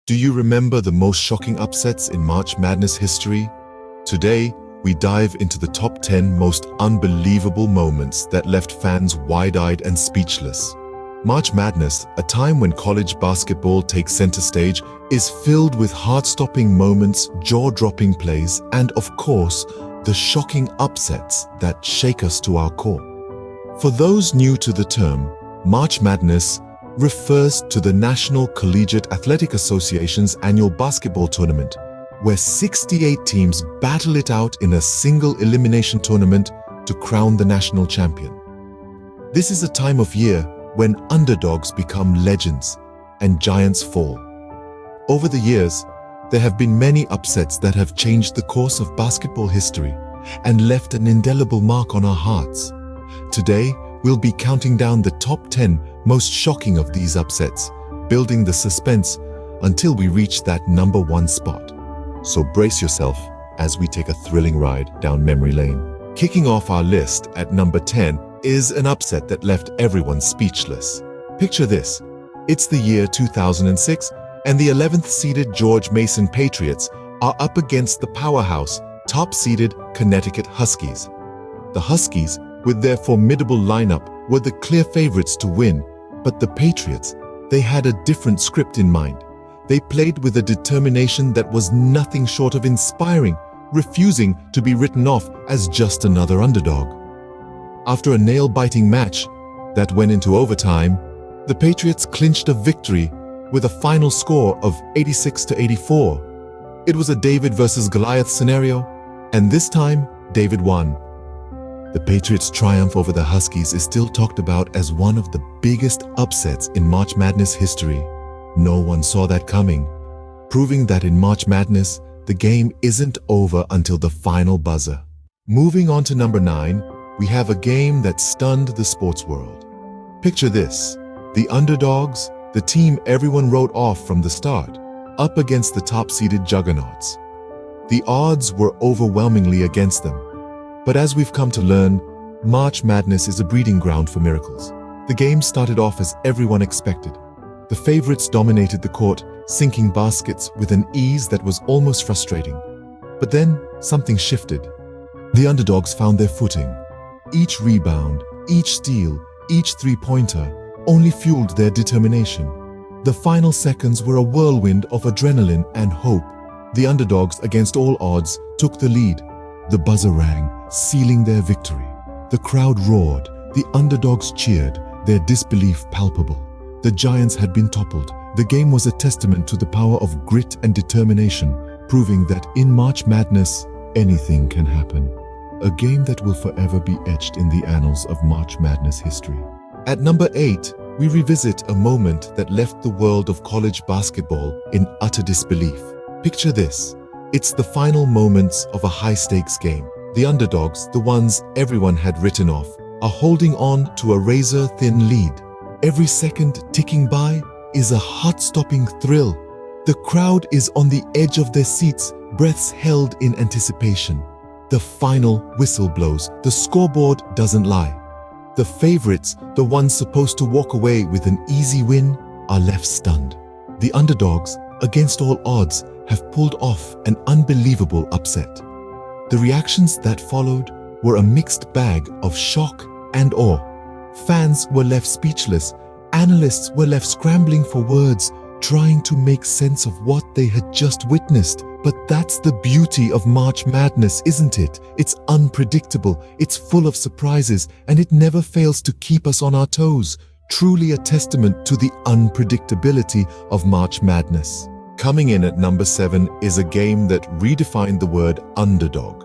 Do you remember the most shocking upsets in March Madness history? Today, we dive into the top 10 most unbelievable moments that left fans wide-eyed and speechless. March Madness, a time when college basketball takes center stage, is filled with heart-stopping moments, jaw-dropping plays, and of course, the shocking upsets that shake us to our core. For those new to the term, March Madness refers to the National Collegiate Athletic Association's annual basketball tournament, where 68 teams battle it out in a single elimination tournament to crown the national champion. This is a time of year when underdogs become legends and giants fall. Over the years, there have been many upsets that have changed the course of basketball history and left an indelible mark on our hearts. Today, we'll be counting down the top 10 most shocking of these upsets, building the suspense until we reach that number one spot. So brace yourself as we take a thrilling ride down memory lane. Kicking off our list at number 10 is an upset that left everyone speechless. Picture this. It's the year 2006 and the 11th seeded George Mason Patriots are up against the powerhouse, top-seeded Connecticut Huskies. The Huskies, with their formidable lineup, were the clear favorites to win, but the Patriots, they had a different script in mind. They played with a determination that was nothing short of inspiring, refusing to be written off as just another underdog. After a nail-biting match that went into overtime, the Patriots clinched a victory with a final score of 86-84. It was a David versus Goliath scenario, and this time, David won. The Patriots' triumph over the Huskies is still talked about as one of the biggest upsets in March Madness history. No one saw that coming, proving that in March Madness, the game isn't over until the final buzzer. Moving on to number 9, we have a game that stunned the sports world. Picture this: the underdogs, the team everyone wrote off from the start, up against the top-seeded juggernauts. The odds were overwhelmingly against them. But as we've come to learn, March Madness is a breeding ground for miracles. The game started off as everyone expected. The favorites dominated the court, sinking baskets with an ease that was almost frustrating. But then something shifted. The underdogs found their footing. Each rebound, each steal, each three-pointer only fueled their determination. The final seconds were a whirlwind of adrenaline and hope. The underdogs, against all odds, took the lead. The buzzer rang, sealing their victory. The crowd roared, the underdogs cheered, their disbelief palpable. The giants had been toppled. The game was a testament to the power of grit and determination, proving that in March Madness, anything can happen. A game that will forever be etched in the annals of March Madness history. At number 8, we revisit a moment that left the world of college basketball in utter disbelief. Picture this. It's the final moments of a high-stakes game. The underdogs, the ones everyone had written off, are holding on to a razor-thin lead. Every second ticking by is a heart-stopping thrill. The crowd is on the edge of their seats, breaths held in anticipation. The final whistle blows. The scoreboard doesn't lie. The favorites, the ones supposed to walk away with an easy win, are left stunned. The underdogs, against all odds, have pulled off an unbelievable upset. The reactions that followed were a mixed bag of shock and awe. Fans were left speechless. Analysts were left scrambling for words, trying to make sense of what they had just witnessed. But that's the beauty of March Madness, isn't it? It's unpredictable, it's full of surprises, and it never fails to keep us on our toes. Truly a testament to the unpredictability of March Madness. Coming in at number 7 is a game that redefined the word underdog.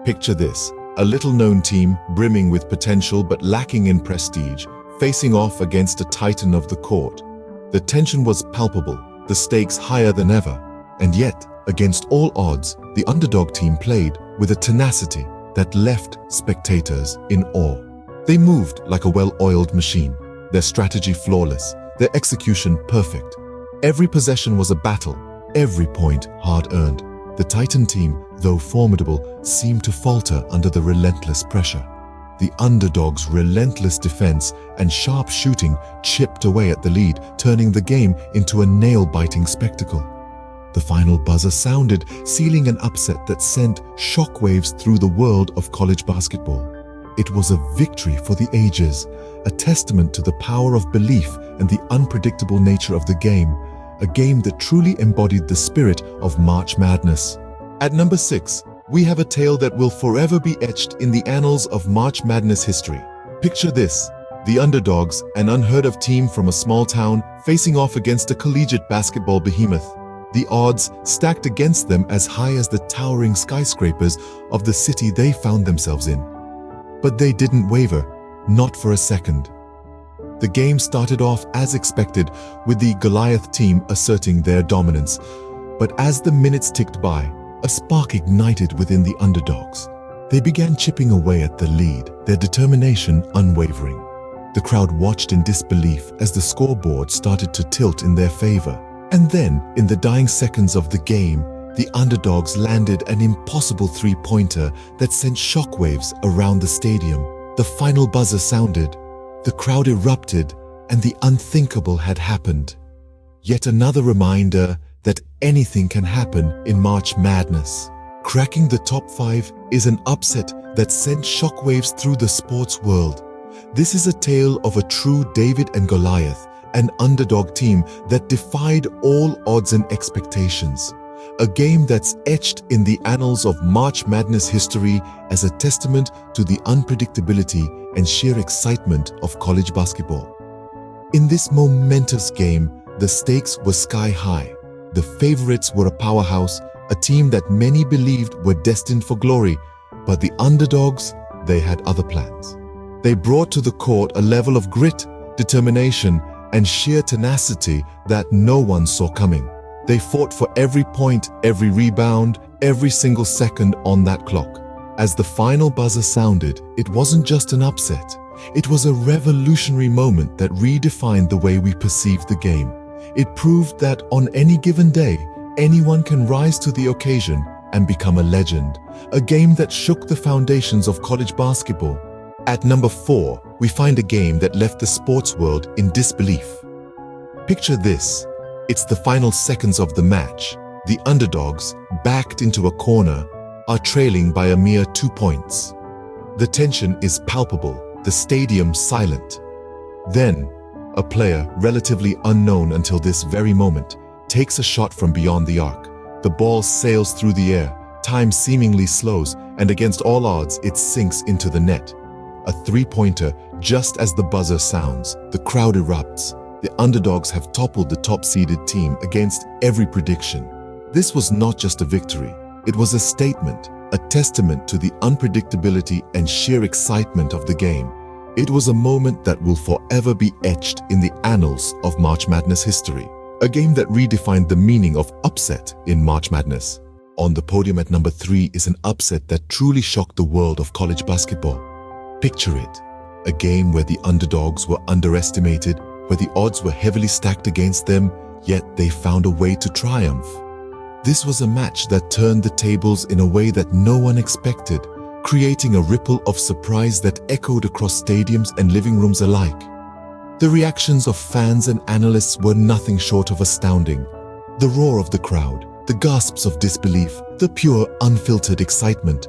Picture this: a little-known team brimming with potential but lacking in prestige, facing off against a titan of the court. The tension was palpable, the stakes higher than ever, and yet, against all odds, the underdog team played with a tenacity that left spectators in awe. They moved like a well-oiled machine, their strategy flawless, their execution perfect. Every possession was a battle, every point hard-earned. The Titan team, though formidable, seemed to falter under the relentless pressure. The underdog's relentless defense and sharp shooting chipped away at the lead, turning the game into a nail-biting spectacle. The final buzzer sounded, sealing an upset that sent shockwaves through the world of college basketball. It was a victory for the ages, a testament to the power of belief and the unpredictable nature of the game, a game that truly embodied the spirit of March Madness. At number 6, we have a tale that will forever be etched in the annals of March Madness history. Picture this: the underdogs, an unheard-of team from a small town, facing off against a collegiate basketball behemoth. The odds stacked against them as high as the towering skyscrapers of the city they found themselves in. But they didn't waver, not for a second. The game started off as expected, with the Goliath team asserting their dominance. But as the minutes ticked by, a spark ignited within the underdogs. They began chipping away at the lead, their determination unwavering. The crowd watched in disbelief as the scoreboard started to tilt in their favor. And then, in the dying seconds of the game, the underdogs landed an impossible three-pointer that sent shockwaves around the stadium. The final buzzer sounded, the crowd erupted, and the unthinkable had happened. Yet another reminder that anything can happen in March Madness. Cracking the top 5 is an upset that sent shockwaves through the sports world. This is a tale of a true David and Goliath, an underdog team that defied all odds and expectations. A game that's etched in the annals of March Madness history as a testament to the unpredictability and sheer excitement of college basketball. In this momentous game, the stakes were sky high. The favorites were a powerhouse, a team that many believed were destined for glory, but the underdogs, they had other plans. They brought to the court a level of grit, determination, and sheer tenacity that no one saw coming. They fought for every point, every rebound, every single second on that clock. As the final buzzer sounded, it wasn't just an upset. It was a revolutionary moment that redefined the way we perceived the game. It proved that on any given day, anyone can rise to the occasion and become a legend. A game that shook the foundations of college basketball. At number 4, we find a game that left the sports world in disbelief. Picture this. It's the final seconds of the match. The underdogs, backed into a corner, are trailing by a mere 2 points. The tension is palpable, the stadium silent. Then, a player, relatively unknown until this very moment, takes a shot from beyond the arc. The ball sails through the air, time seemingly slows, and against all odds, it sinks into the net. A three-pointer, just as the buzzer sounds, the crowd erupts. The underdogs have toppled the top-seeded team against every prediction. This was not just a victory. It was a statement, a testament to the unpredictability and sheer excitement of the game. It was a moment that will forever be etched in the annals of March Madness history. A game that redefined the meaning of upset in March Madness. On the podium at number 3 is an upset that truly shocked the world of college basketball. Picture it, a game where the underdogs were underestimated, where the odds were heavily stacked against them, yet they found a way to triumph. This was a match that turned the tables in a way that no one expected, creating a ripple of surprise that echoed across stadiums and living rooms alike. The reactions of fans and analysts were nothing short of astounding. The roar of the crowd, the gasps of disbelief, the pure, unfiltered excitement.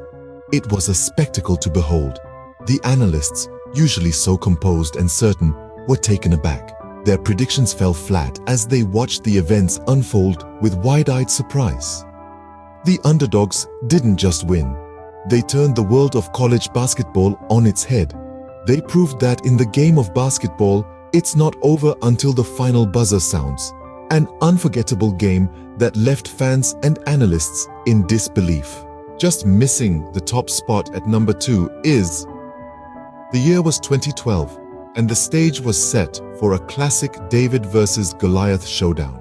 It was a spectacle to behold. The analysts, usually so composed and certain, were taken aback. Their predictions fell flat as they watched the events unfold with wide-eyed surprise. The underdogs didn't just win. They turned the world of college basketball on its head. They proved that in the game of basketball, it's not over until the final buzzer sounds. An unforgettable game that left fans and analysts in disbelief. Just missing the top spot at number 2 is... The year was 2012, and the stage was set for a classic David versus Goliath showdown.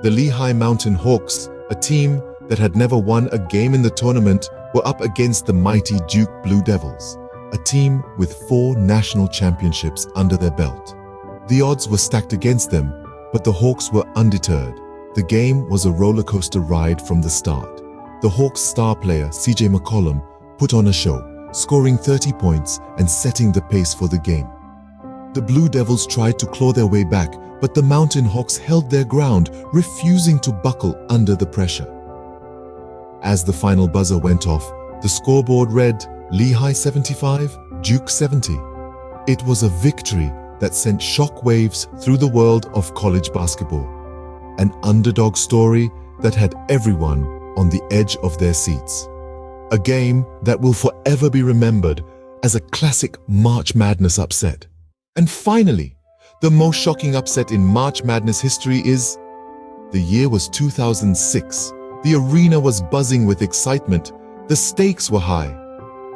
The Lehigh Mountain Hawks, a team that had never won a game in the tournament, were up against the mighty Duke Blue Devils, a team with 4 national championships under their belt. The odds were stacked against them, but the Hawks were undeterred. The game was a roller coaster ride from the start. The Hawks' star player, CJ McCollum, put on a show, scoring 30 points and setting the pace for the game. The Blue Devils tried to claw their way back, but the Mountain Hawks held their ground, refusing to buckle under the pressure. As the final buzzer went off, the scoreboard read Lehigh 75, Duke 70. It was a victory that sent shockwaves through the world of college basketball. An underdog story that had everyone on the edge of their seats. A game that will forever be remembered as a classic March Madness upset. And finally, the most shocking upset in March Madness history is... The year was 2006. The arena was buzzing with excitement. The stakes were high.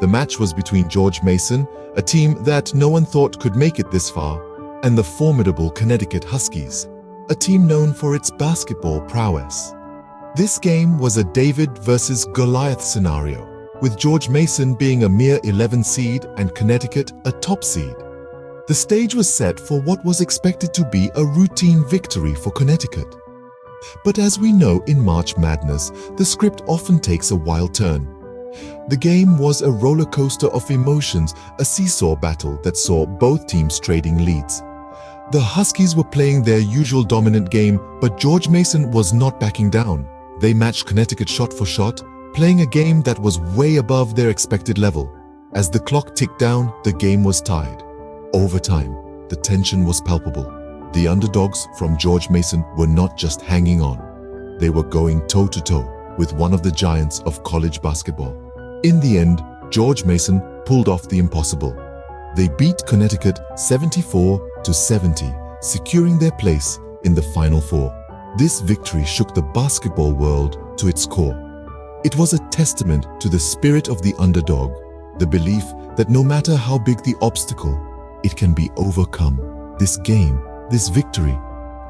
The match was between George Mason, a team that no one thought could make it this far, and the formidable Connecticut Huskies, a team known for its basketball prowess. This game was a David versus Goliath scenario, with George Mason being a mere 11 seed and Connecticut a top seed. The stage was set for what was expected to be a routine victory for Connecticut. But as we know in March Madness, the script often takes a wild turn. The game was a roller coaster of emotions, a seesaw battle that saw both teams trading leads. The Huskies were playing their usual dominant game, but George Mason was not backing down. They matched Connecticut shot for shot, playing a game that was way above their expected level. As the clock ticked down, the game was tied. Overtime, the tension was palpable. The underdogs from George Mason were not just hanging on. They were going toe-to-toe with one of the giants of college basketball. In the end, George Mason pulled off the impossible. They beat Connecticut 74-70, securing their place in the Final Four. This victory shook the basketball world to its core. It was a testament to the spirit of the underdog, the belief that no matter how big the obstacle, it can be overcome. This game, this victory,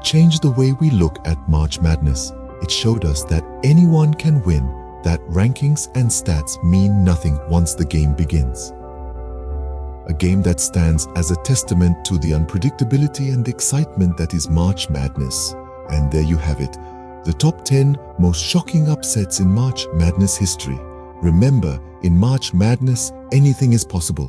changed the way we look at March Madness. It showed us that anyone can win, that rankings and stats mean nothing once the game begins. A game that stands as a testament to the unpredictability and excitement that is March Madness. And there you have it, the top 10 most shocking upsets in March Madness history. Remember, in March Madness, anything is possible.